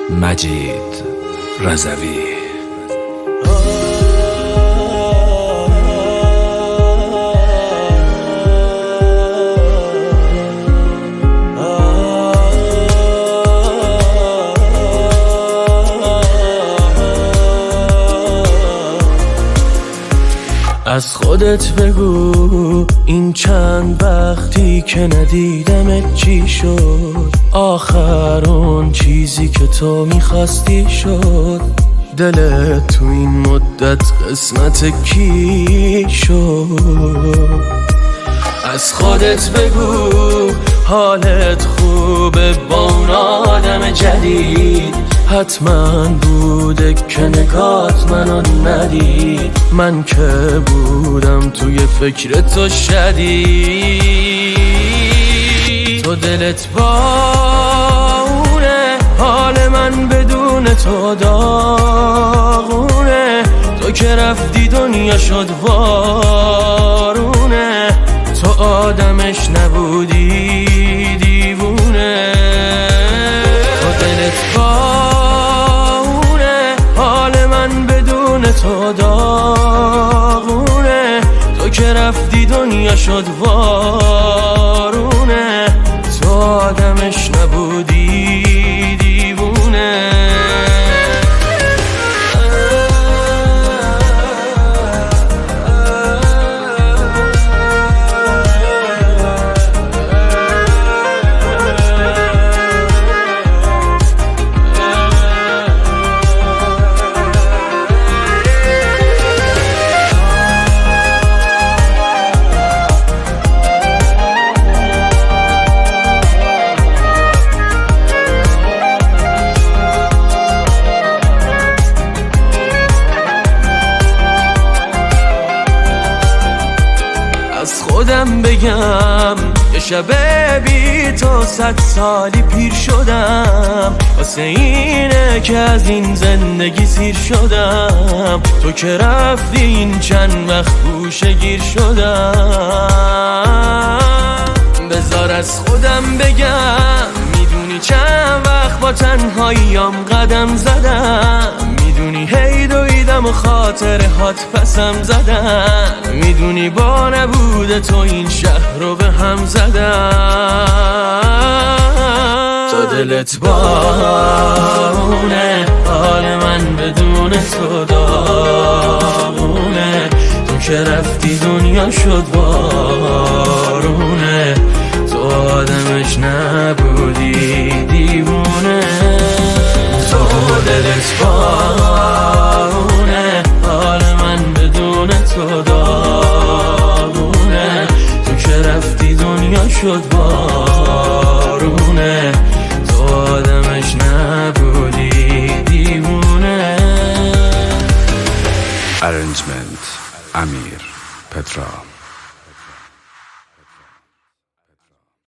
مجید رضوی. از خودت بگو این چند وقتی که ندیدمت چی شد؟ آخر اون چیزی که تو میخواستی شد؟ دلت تو این مدت قسمت کی شد؟ از خودت بگو حالت خوبه با اون آدم جدید؟ حتما بوده که نگات منو ندید. من که بودم توی فکر تو شدید. تو دلت با اونه، حال من بدون تو داغونه. تو که رفتی دنیا شد وارونه. تو آدمش نبودی دیوونه. تو دلت با تو داغونه. تو که رفتی دنیا شد وارونه. تو آدمش نبودی دیوونه. از خودم بگم یه شب بی تو 100 سالی پیر شدم. واسه اینه که از این زندگی سیر شدم. تو که رفتی این چند وقت گوشه گیر شدم. بذار از خودم بگم میدونی چند وقت با تنهاییام قدم زدم. میدونی هی دویدم و خاطرهات پسم زدن. میدونی با نبود تو این شهر رو به هم زدن. تو دلت بارونه، حال من بدون تو داغونه. تو که رفتی دنیا شد بارونه. تو آدمش نبودی دیوونه. تو دلت بارونه، حال من بدون تو داغونه. تو که رفتی دنیا شد بارونه. تو آدمش نبودی دیوونه. Arrangement امیر پترا.